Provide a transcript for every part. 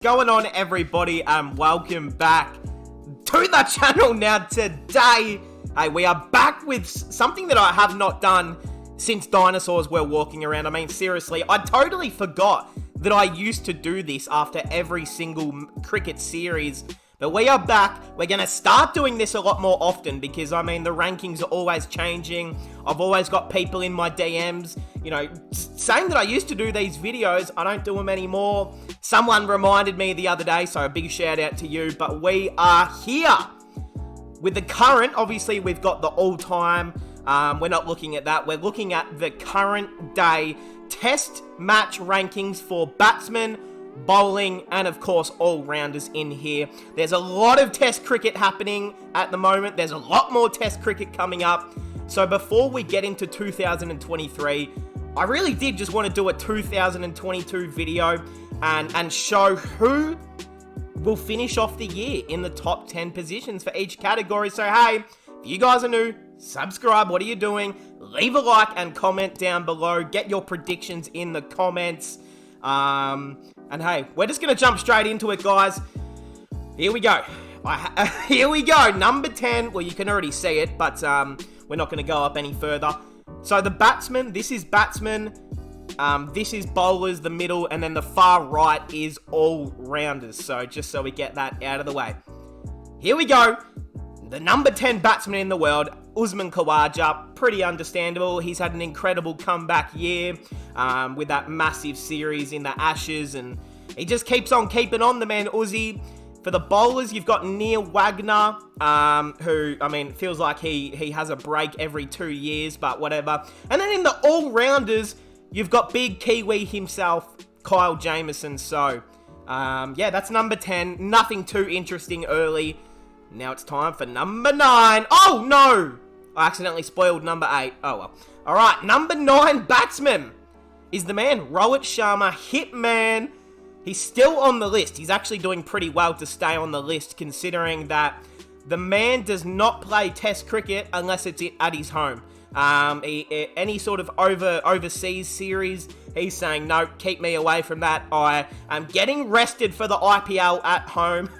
Going on, everybody, and welcome back to the channel. Now today, we are back with something that I have not done since dinosaurs were walking around. I mean, seriously, I totally forgot that I used to do this after every single cricket series. But we are back. We're going to start doing this a lot more often because, I mean, the rankings are always changing. I've always got people in my DMs, you know, saying that I used to do these videos. I don't do them anymore. Someone reminded me the other day, so a big shout out to you. But we are here with the current. Obviously, we've got the all-time. We're not looking at that. We're looking at the current day test match rankings for batsmen, bowling, and of course all-rounders in here. There's a lot of test cricket happening at the moment. There's a lot more test cricket coming up. So before we get into 2023, I really did just want to do a 2022 video and show who will finish off the year in the top 10 positions for each category. So hey, if you guys are new, subscribe. What are you doing? Leave a like and comment down below. Get your predictions in the comments. And hey, we're just going to jump straight into it, guys. Here we go. Here we go. Number 10. Well, you can already see it, but we're not going to go up any further. So the batsman, this is batsman. This is bowlers, the middle, and then the far right is all-rounders. So just so we get that out of the way. Here we go. The number 10 batsman in the world, Usman Khawaja. Pretty understandable. He's had an incredible comeback year with that massive series in the Ashes, and he just keeps on keeping on, the man Uzi. For the bowlers, you've got Neil Wagner, who, I mean, feels like he has a break every 2 years, but whatever. And then in the all-rounders, you've got big Kiwi himself, Kyle Jamieson. So, yeah, that's number 10. Nothing too interesting early. Now it's time for number 9. Oh, no! I accidentally spoiled number 8. Oh, well. Alright, number 9 batsman is the man, Rohit Sharma, Hitman. He's still on the list. He's actually doing pretty well to stay on the list, considering that the man does not play test cricket unless it's at his home. Any sort of overseas series, he's saying, no, keep me away from that. I am getting rested for the IPL at home.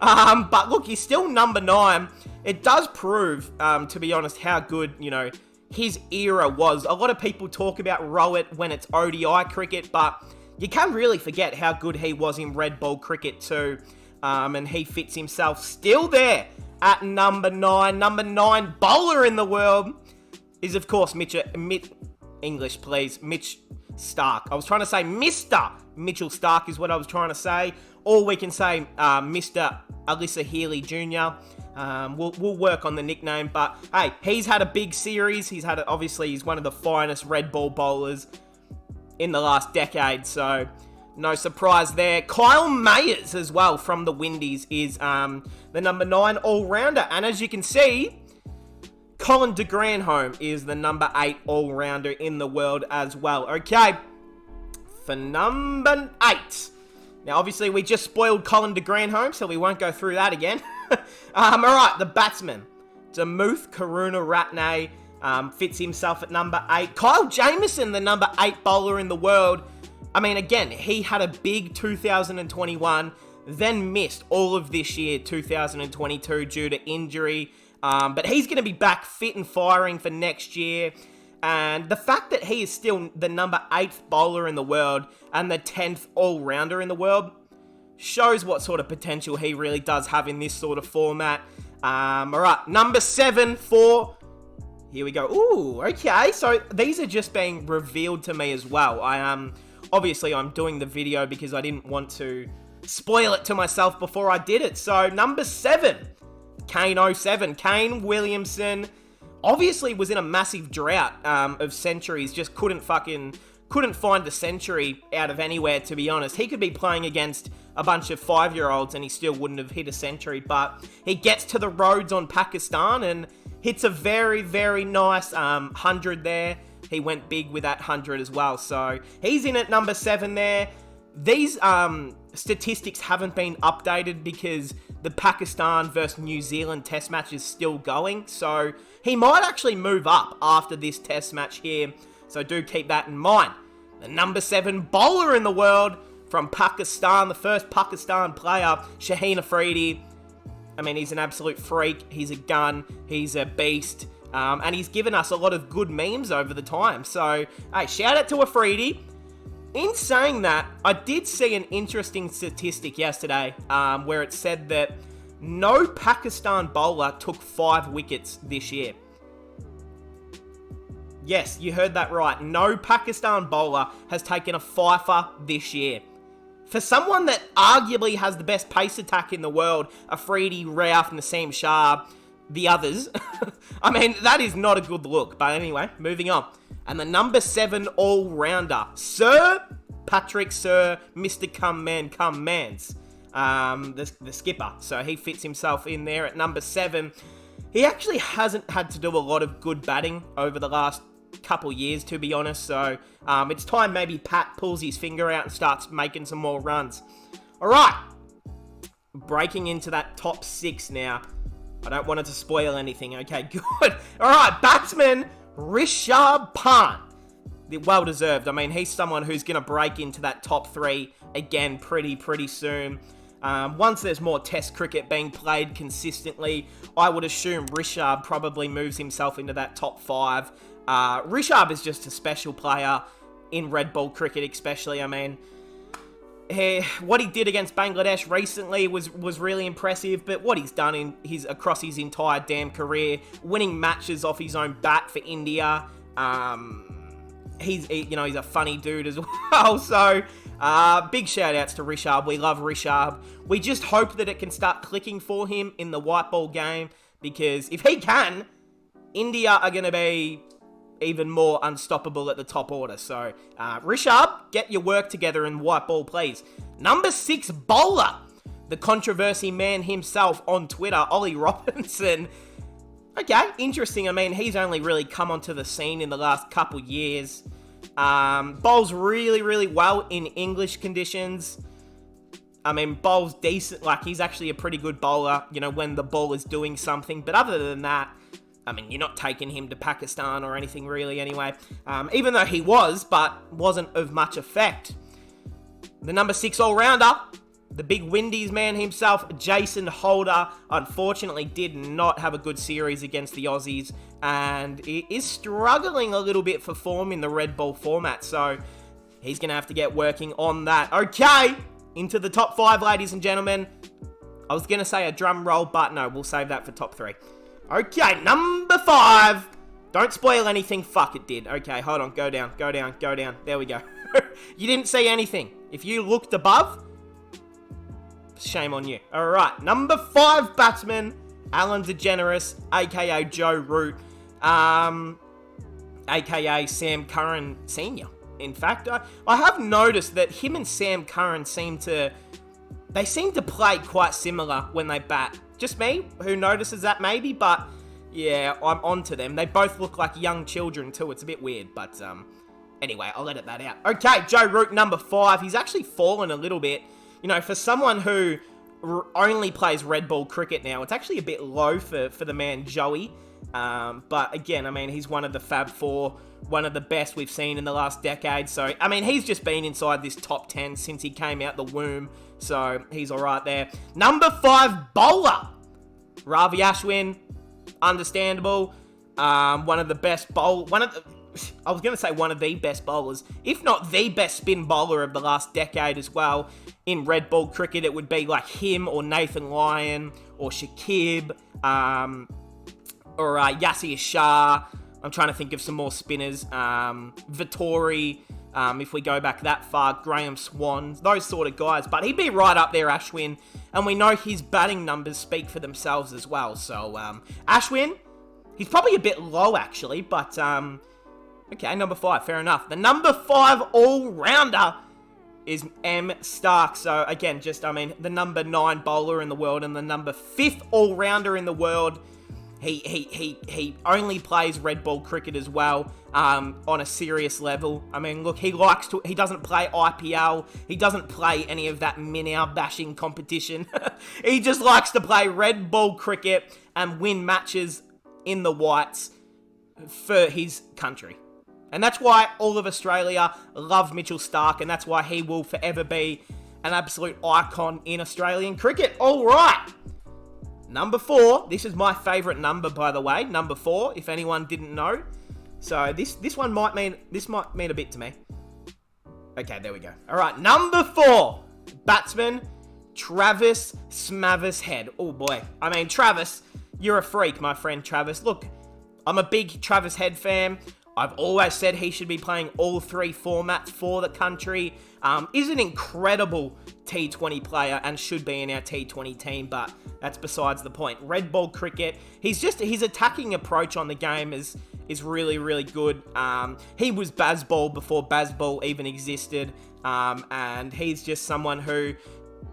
But look, he's still number 9. It does prove, to be honest, how good, you know, his era was. A lot of people talk about Rohit when it's ODI cricket, but you can really forget how good he was in red ball cricket too. And he fits himself still there at number 9. Number 9 bowler in the world is, of course, Mitch Stark. I was trying to say Mr. Mitchell Stark is what I was trying to say. Or we can say Mr. Alyssa Healy Jr. We'll work on the nickname. But, hey, he's had a big series. Obviously, he's one of the finest red ball bowlers in the last decade. So, no surprise there. Kyle Mayers as well from the Windies is the number 9 all-rounder. And as you can see, Colin de Grandhomme is the number 8 all-rounder in the world as well. Okay, for number 8. Now, obviously, we just spoiled Colin de Grandhomme, so we won't go through that again. Alright, the batsman. Damuth Karunaratne fits himself at number 8. Kyle Jamieson, the number 8 bowler in the world. I mean, again, he had a big 2021, then missed all of this year, 2022, due to injury. But he's going to be back fit and firing for next year. And the fact that he is still the number 8th bowler in the world and the 10th all-rounder in the world shows what sort of potential he really does have in this sort of format. Alright, number 7 for... Here we go. Ooh, okay. So these are just being revealed to me as well. Obviously, I'm doing the video because I didn't want to spoil it to myself before I did it. So number 7... Kane 07. Kane Williamson obviously was in a massive drought of centuries. Just couldn't find the century out of anywhere, to be honest. He could be playing against a bunch of 5-year-olds and he still wouldn't have hit a century. But he gets to the roads on Pakistan and hits a very, very nice 100 there. He went big with that 100 as well. So he's in at number 7 there. These statistics haven't been updated because the Pakistan versus New Zealand test match is still going. So he might actually move up after this test match here. So do keep that in mind. The number 7 bowler in the world from Pakistan, the first Pakistan player, Shaheen Afridi. I mean, he's an absolute freak. He's a gun. He's a beast. And he's given us a lot of good memes over the time. So, hey, shout out to Afridi. In saying that, I did see an interesting statistic yesterday where it said that no Pakistan bowler took 5 wickets this year. Yes, you heard that right. No Pakistan bowler has taken a fifer this year. For someone that arguably has the best pace attack in the world, Afridi, Rauf, Naseem Shah, the others, I mean, that is not a good look. But anyway, moving on. And the number 7 all-rounder, Sir Patrick Sir, Mr. Come Mans, the skipper. So he fits himself in there at number 7. He actually hasn't had to do a lot of good batting over the last couple years, to be honest. So it's time maybe Pat pulls his finger out and starts making some more runs. All right, breaking into that top 6 now. I don't want it to spoil anything. Okay, good. All right, batsman Rishabh Pant. Well deserved. I mean, he's someone who's going to break into that top 3 again pretty soon. Once there's more test cricket being played consistently, I would assume Rishabh probably moves himself into that top 5. Rishabh is just a special player in red ball cricket especially. I mean, what he did against Bangladesh recently was really impressive, but what he's done across his entire damn career, winning matches off his own bat for India, he's a funny dude as well. So big shout outs to Rishabh. We love Rishabh. We just hope that it can start clicking for him in the white ball game, because if he can, India are going to be even more unstoppable at the top order. So Rishabh, get your work together in white ball, please. Number 6 bowler, the controversy man himself on Twitter, Ollie Robinson. Okay, interesting. I mean, he's only really come onto the scene in the last couple years. Bowls really well in English conditions. I mean, bowls decent. Like, he's actually a pretty good bowler, when the ball is doing something. But other than that, I mean, you're not taking him to Pakistan or anything really anyway. Even though he was, but wasn't of much effect. The number 6 all-rounder, the big Windies man himself, Jason Holder, unfortunately did not have a good series against the Aussies, and he is struggling a little bit for form in the red ball format, so he's going to have to get working on that. Okay, into the top 5, ladies and gentlemen. I was going to say a drum roll, but no, we'll save that for top 3. Okay, number 5. Don't spoil anything. Fuck, it did. Okay, hold on. Go down. There we go. You didn't see anything. If you looked above, shame on you. All right, number 5 batsman, Alan DeGeneres, a.k.a. Joe Root, a.k.a. Sam Curran Sr. In fact, I have noticed that him and Sam Curran seem to play quite similar when they bat. Just me, who notices that maybe, but yeah, I'm onto them. They both look like young children too. It's a bit weird, but anyway, I'll edit that out. Okay, Joe Root, number 5. He's actually fallen a little bit. For someone who only plays red ball cricket now, it's actually a bit low for the man Joey. But again, I mean, he's one of the Fab 4, one of the best we've seen in the last decade. So, I mean, he's just been inside this top 10 since he came out the womb. So, he's all right there. Number 5 bowler, Ravi Ashwin. Understandable. One of the best I was going to say one of the best bowlers, if not the best spin bowler of the last decade as well. In red ball cricket, it would be like him or Nathan Lyon or Shakib or Yasir Shah. I'm trying to think of some more spinners. Vittori, if we go back that far, Graham Swan, those sort of guys. But he'd be right up there, Ashwin. And we know his batting numbers speak for themselves as well. So, Ashwin, he's probably a bit low, actually. But, okay, number 5, fair enough. The number 5 all-rounder is M. Stark. So, again, the number 9 bowler in the world and the number 5th all-rounder in the world. He only plays red ball cricket as well, on a serious level. I mean, look, he doesn't play IPL, he doesn't play any of that Minnow bashing competition. He just likes to play red ball cricket and win matches in the whites for his country. And that's why all of Australia love Mitchell Starc, and that's why he will forever be an absolute icon in Australian cricket. All right. Number 4. This is my favourite number, by the way. Number 4, if anyone didn't know. So this one might mean a bit to me. Okay, there we go. All right, number 4. Batsman, Travis Smathers Head. Oh, boy. I mean, Travis, you're a freak, my friend Travis. Look, I'm a big Travis Head fan. I've always said he should be playing all 3 formats for the country. Is an incredible T20 player and should be in our T20 team, but that's besides the point. Red ball cricket, his attacking approach on the game is really, really good. He was Bazball before Bazball even existed, and he's just someone who,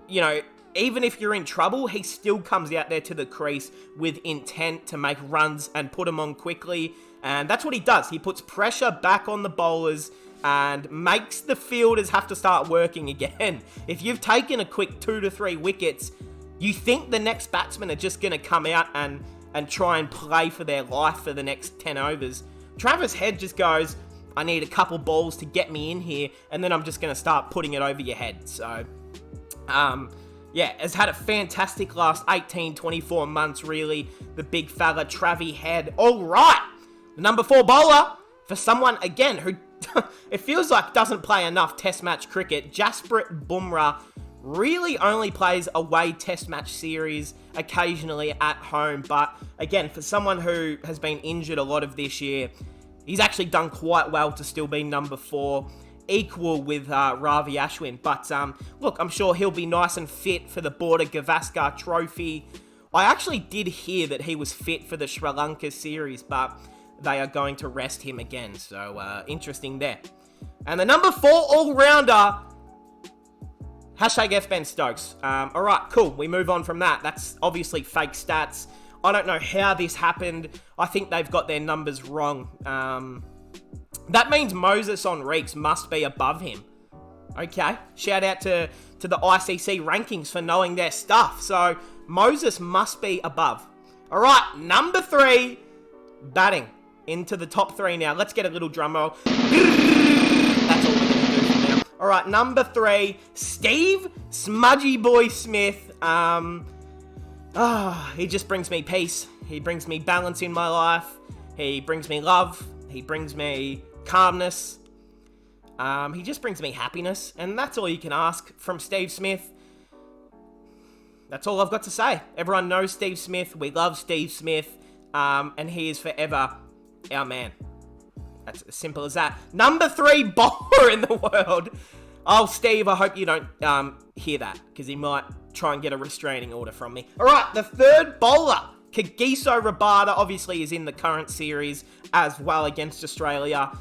you know, even if you're in trouble, he still comes out there to the crease with intent to make runs and put them on quickly. And that's what he does. He puts pressure back on the bowlers and makes the fielders have to start working again. If you've taken a quick 2 to 3 wickets, you think the next batsmen are just going to come out and try and play for their life for the next 10 overs. Travis Head just goes, I need a couple balls to get me in here, and then I'm just going to start putting it over your head. So, yeah, has had a fantastic last 18, 24 months, really. The big fella, Travie Head. All right. The number 4 bowler, for someone, again, who it feels like doesn't play enough test match cricket, Jasprit Bumrah really only plays away test match series, occasionally at home. But again, for someone who has been injured a lot of this year, he's actually done quite well to still be number 4, equal with Ravi Ashwin. But look, I'm sure he'll be nice and fit for the Border Gavaskar Trophy. I actually did hear that he was fit for the Sri Lanka series, but they are going to rest him again. So, interesting there. And the number 4 all-rounder, #F Ben Stokes. All right, cool. We move on from that. That's obviously fake stats. I don't know how this happened. I think they've got their numbers wrong. That means Moses on Reeks must be above him. Okay. Shout out to the ICC rankings for knowing their stuff. So, Moses must be above. All right, number 3, batting. Into the top 3 now. Let's get a little drum roll. That's all we're going to do for now. All right, number 3, Steve Smudgy Boy Smith. He just brings me peace. He brings me balance in my life. He brings me love. He brings me calmness. He just brings me happiness. And that's all you can ask from Steve Smith. That's all I've got to say. Everyone knows Steve Smith. We love Steve Smith. And he is forever our man. That's as simple as that. Number 3 bowler in the world. Oh, Steve, I hope you don't hear that, because he might try and get a restraining order from me. All right, the 3rd bowler, Kagiso Rabada, obviously is in the current series as well against Australia.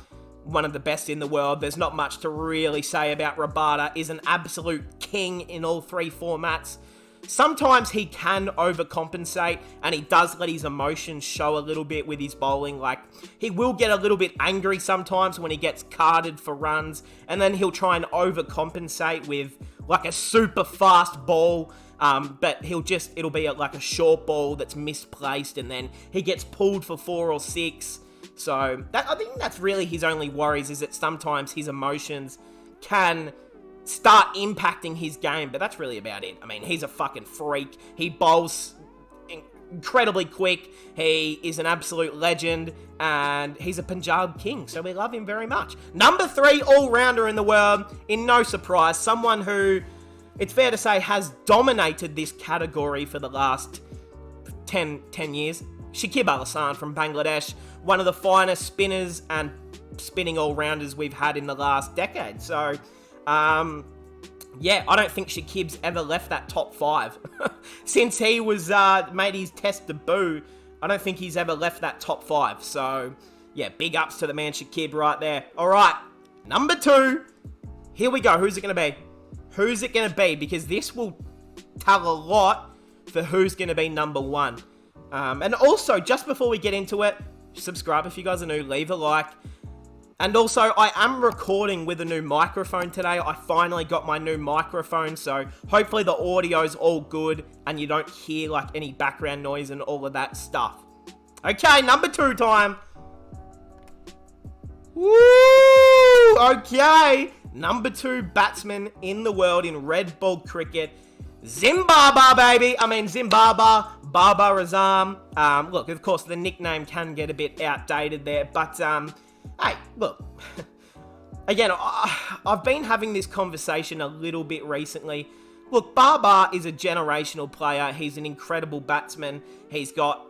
One of the best in the world. There's not much to really say about Rabada. Is an absolute king in all 3 formats. Sometimes he can overcompensate, and he does let his emotions show a little bit with his bowling. Like, he will get a little bit angry sometimes when he gets carded for runs, and then he'll try and overcompensate with like a super fast ball. But it'll be like a short ball that's misplaced, and then he gets pulled for 4 or 6. So I think that's really his only worries, is that sometimes his emotions can start impacting his game, but that's really about it. I mean, he's a fucking freak. He bowls incredibly quick. He is an absolute legend, and he's a Punjab king, so we love him very much. Number 3 all-rounder in the world, in no surprise, someone who, it's fair to say, has dominated this category for the last 10 years. Shakib Al Hasan from Bangladesh, one of the finest spinners and spinning all-rounders we've had in the last decade. So, yeah, I don't think Shakib's ever left that top 5. Since he was made his test debut, I don't think he's ever left that top 5. So, yeah, big ups to the man Shakib right there. All right, number 2. Here we go. Who's it going to be? Who's it going to be? Because this will tell a lot for who's going to be number 1. And also, just before we get into it, subscribe if you guys are new, leave a like. And also, I am recording with a new microphone today. I finally got my new microphone, so hopefully the audio's all good and you don't hear like any background noise and all of that stuff. Okay, number 2 time. Woo! Okay. Number 2 batsman in the world in red ball cricket. Zimbabwe, baby. Zimbabwe. Baba Azam. Look, of course, the nickname can get a bit outdated there, but, hey, look. Again, I've been having this conversation a little bit recently. Look, Baba is a generational player. He's an incredible batsman. He's got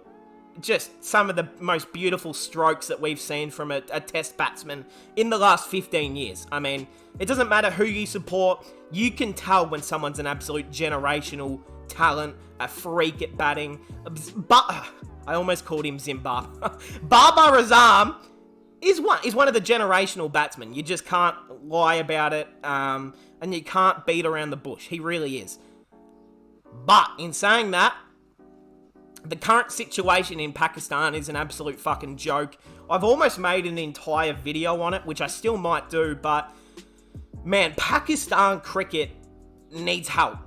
just some of the most beautiful strokes that we've seen from a test batsman in the last 15 years. It doesn't matter who you support. You can tell when someone's an absolute generational talent, a freak at batting. But I almost called him Zimbabwe. Baba Azam is one of the generational batsmen. You just can't lie about it, and you can't beat around the bush. He really is. But in saying that, the current situation in Pakistan is an absolute fucking joke. I've almost made an entire video on it, which I still might do, but man, Pakistan cricket needs help.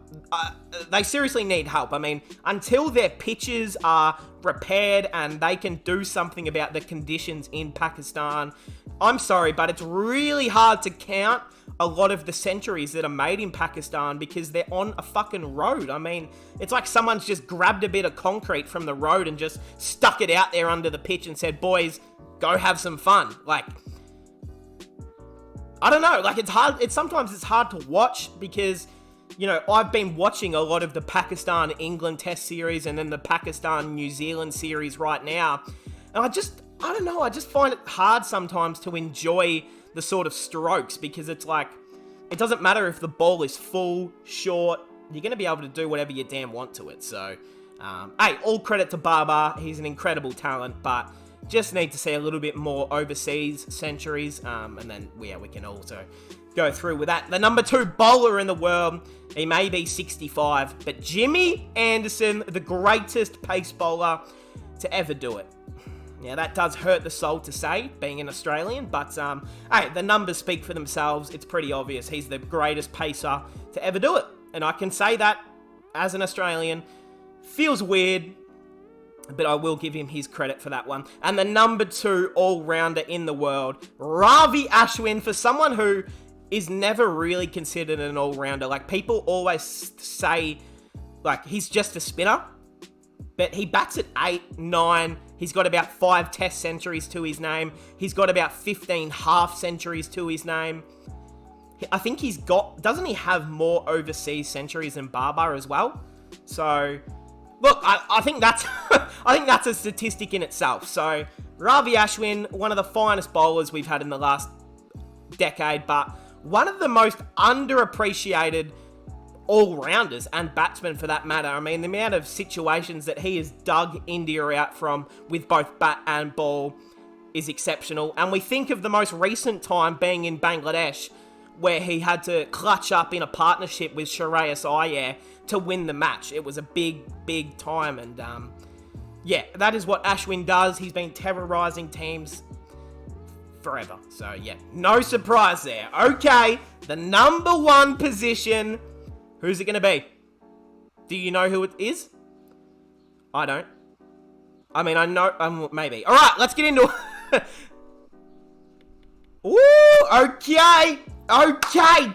They seriously need help. Until their pitches are repaired and they can do something about the conditions in Pakistan, I'm sorry, but it's really hard to count a lot of the centuries that are made in Pakistan because they're on a fucking road. It's like someone's just grabbed a bit of concrete from the road and just stuck it out there under the pitch and said, boys, go have some fun. I don't know, it's hard. Sometimes it's hard to watch because, I've been watching a lot of the Pakistan-England test series and then the Pakistan-New Zealand series right now. And I don't know, I just find it hard sometimes to enjoy the sort of strokes because it's like, it doesn't matter if the ball is full, short, you're going to be able to do whatever you damn want to it. So, hey, all credit to Baba. He's an incredible talent, but just need to see a little bit more overseas centuries. And then, we can also go through with that. The number 2 bowler in the world, he may be 65, but Jimmy Anderson, the greatest pace bowler to ever do it. Yeah, that does hurt the soul to say, being an Australian, but hey, the numbers speak for themselves. It's pretty obvious. He's the greatest pacer to ever do it. And I can say that as an Australian. Feels weird, but I will give him his credit for that one. And the number 2 all-rounder in the world, Ravi Ashwin, for someone who is never really considered an all-rounder. People always say, he's just a spinner, but he bats at 8, 9. He's got about 5 test centuries to his name. He's got about 15 half centuries to his name. I think doesn't he have more overseas centuries than Baba as well? So, look, I think that's, I think that's a statistic in itself. So, Ravi Ashwin, one of the finest bowlers we've had in the last decade, but one of the most underappreciated all-rounders and batsmen for that matter. The amount of situations that he has dug India out from with both bat and ball is exceptional. And we think of the most recent time being in Bangladesh, where he had to clutch up in a partnership with Shreyas Iyer to win the match. It was a big, big time. And yeah, that is what Ashwin does. He's been terrorizing teams forever. So yeah, no surprise there. Okay, the number 1 position. Who's it going to be? Do you know who it is? I don't. I know, maybe. All right, let's get into it. Ooh, okay.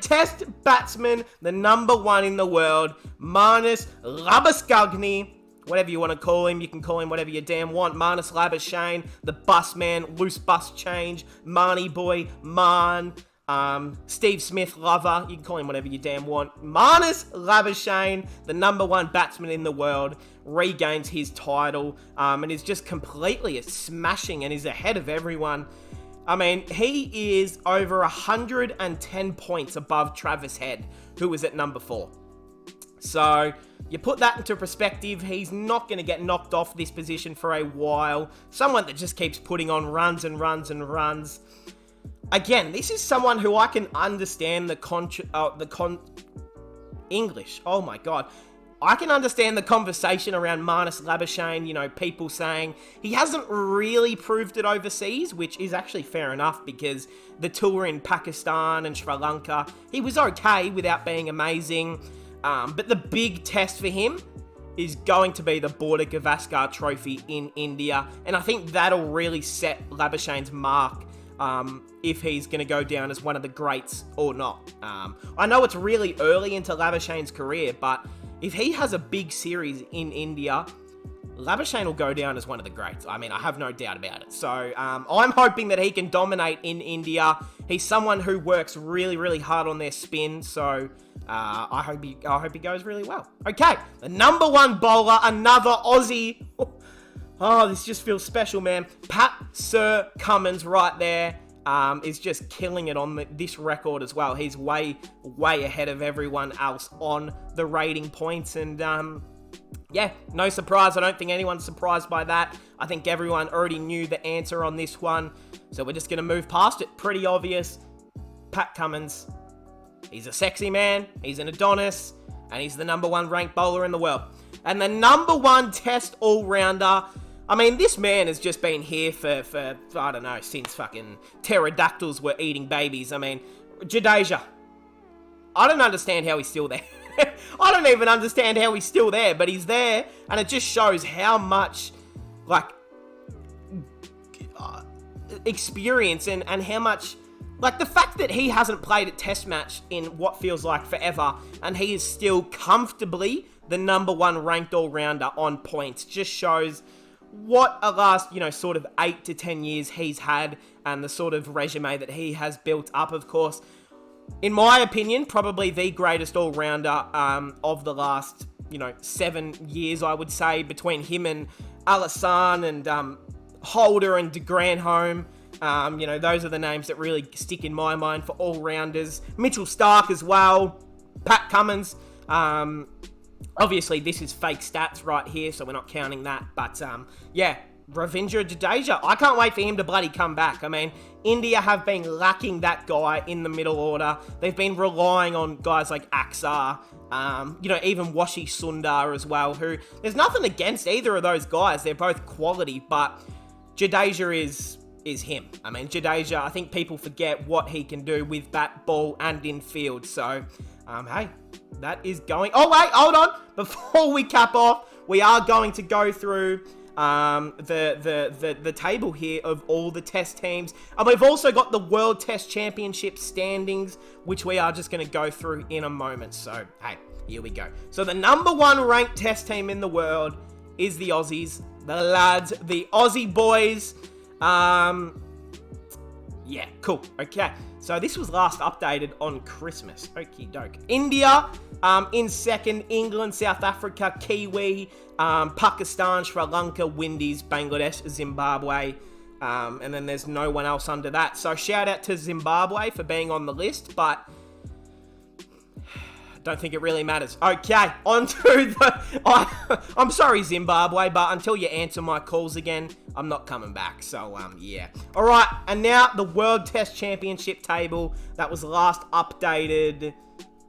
Test batsman, the number 1 in the world, Marnus Labuschagne. Whatever you want to call him, you can call him whatever you damn want. Marnus Labuschagne, the bus man, loose bus change, Marnie boy, Man. Steve Smith lover, you can call him whatever you damn want. Marnus Labuschagne, the number 1 batsman in the world, regains his title, and is just completely smashing and is ahead of everyone. He is over 110 points above Travis Head, who was at number 4. So, you put that into perspective, he's not going to get knocked off this position for a while. Someone that just keeps putting on runs and runs and runs. Again, this is someone who I can understand English. Oh my god. I can understand the conversation around Marnus Labuschagne, people saying he hasn't really proved it overseas, which is actually fair enough because the tour in Pakistan and Sri Lanka, he was okay without being amazing. But the big test for him is going to be the Border Gavaskar Trophy in India, and I think that'll really set Labuschagne's mark if he's going to go down as one of the greats or not. I know it's really early into Labuschagne's career, but if he has a big series in India, Labuschagne will go down as one of the greats. I mean, I have no doubt about it. So I'm hoping that he can dominate in India. He's someone who works really, really hard on their spin. So I hope he goes really well. Okay, the number one bowler, another Aussie. Oh, this just feels special, man. Pat Sir Cummins right there is just killing it on this record as well. He's way, way ahead of everyone else on the rating points. And yeah, no surprise. I don't think anyone's surprised by that. I think everyone already knew the answer on this one. So we're just going to move past it. Pretty obvious. Pat Cummins. He's a sexy man. He's an Adonis. And he's the number one ranked bowler in the world. And the number one test all-rounder. I mean, this man has just been here for I don't know, since fucking pterodactyls were eating babies. I mean, Jadeja. I don't understand how he's still there. I don't even understand how he's still there, but he's there, and it just shows how much, like, experience and how much, like, the fact that he hasn't played a test match in what feels like forever, and he is still comfortably the number one ranked all-rounder on points, just shows what a last, sort of 8 to 10 years he's had, and the sort of resume that he has built up, of course. In my opinion, probably the greatest all-rounder of the last, 7 years, I would say, between him and Alassane and Holder and de Granholm. Those are the names that really stick in my mind for all-rounders. Mitchell Starc as well. Pat Cummins. Obviously, this is fake stats right here, so we're not counting that. But, yeah, Ravindra Jadeja. I can't wait for him to bloody come back. I mean, India have been lacking that guy in the middle order. They've been relying on guys like Axar, even Washi Sundar as well, who, there's nothing against either of those guys. They're both quality, but Jadeja is him. I mean, Jadeja, I think people forget what he can do with bat, ball, and in field. So, hey, that is going... Oh, wait, hold on. Before we cap off, we are going to go through the table here of all the test teams. And we've also got the World Test Championship standings, which we are just going to go through in a moment. So, hey, here we go. So the number one ranked test team in the world is the Aussies, the lads, the Aussie boys. Yeah, cool. Okay. So this was last updated on Christmas. Okie doke. India in second, England, South Africa, Kiwi, Pakistan, Sri Lanka, Windies, Bangladesh, Zimbabwe, and then there's no one else under that. So shout out to Zimbabwe for being on the list, but don't think it really matters. Okay, on to the... I'm sorry, Zimbabwe, but until you answer my calls again, I'm not coming back. So, yeah. All right, and now the World Test Championship table that was last updated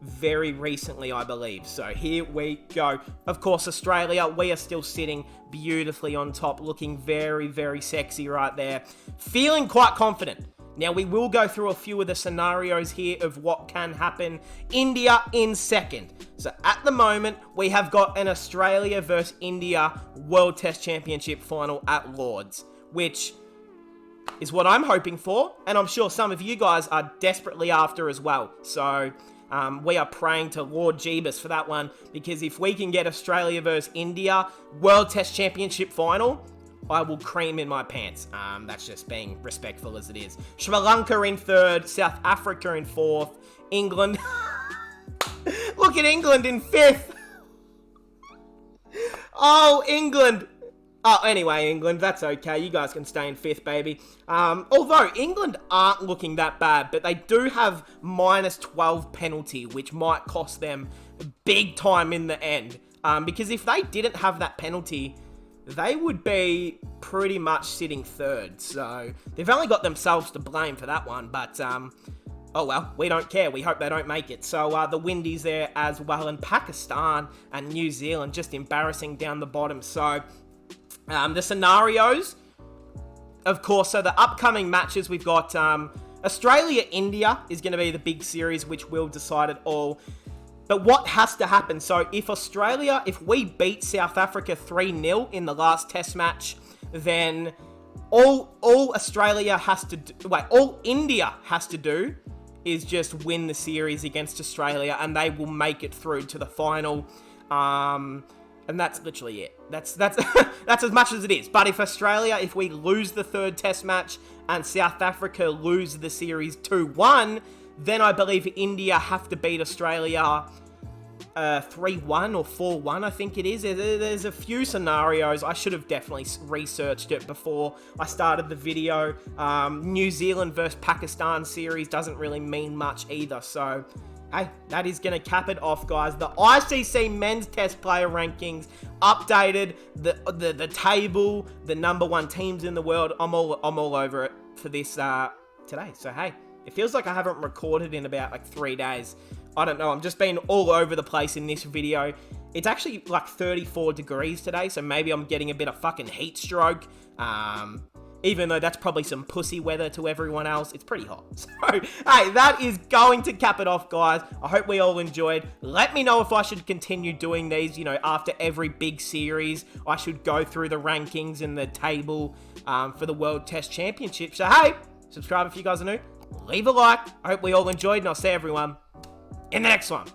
very recently, I believe. So here we go. Of course, Australia, we are still sitting beautifully on top, looking very, very sexy right there. Feeling quite confident. Now, we will go through a few of the scenarios here of what can happen. India in second. So, at the moment, we have got an Australia versus India World Test Championship final at Lord's, which is what I'm hoping for, and I'm sure some of you guys are desperately after as well. So, we are praying to Lord Jeebus for that one, because if we can get Australia versus India World Test Championship final, I will cream in my pants. That's just being respectful as it is. Sri Lanka in third, South Africa in fourth, England. Look at England in fifth. Oh, England. Oh, anyway, England, that's okay. You guys can stay in fifth, baby. Although England aren't looking that bad, but they do have minus 12 penalty, which might cost them big time in the end. Because if they didn't have that penalty, they would be pretty much sitting third. So they've only got themselves to blame for that one. But, oh well, we don't care. We hope they don't make it. So the Windies there as well. And Pakistan and New Zealand just embarrassing down the bottom. So the scenarios, of course, so the upcoming matches, we've got Australia-India is going to be the big series, which will decide it all. But what has to happen? So if we beat South Africa 3-0 in the last test match, then all Australia has to do, all India has to do is just win the series against Australia, and they will make it through to the final. And that's literally it. That's that's as much as it is. But if we lose the third test match and South Africa lose the series 2-1, then I believe India have to beat Australia 3-1 or 4-1, I think it is. There's a few scenarios. I should have definitely researched it before I started the video. New Zealand versus Pakistan series doesn't really mean much either. So, hey, that is going to cap it off, guys. The ICC men's test player rankings updated, the table, the number one teams in the world. I'm all over it for this today. So, hey, it feels like I haven't recorded in about like 3 days. I don't know, I'm just being all over the place in this video. It's actually like 34 degrees today, so maybe I'm getting a bit of fucking heat stroke. Even though that's probably some pussy weather to everyone else, it's pretty hot. So, hey, that is going to cap it off, guys. I hope we all enjoyed. Let me know if I should continue doing these, after every big series. I should go through the rankings and the table for the World Test Championship. So, hey, subscribe if you guys are new. Leave a like. I hope we all enjoyed, and I'll see everyone in the next one.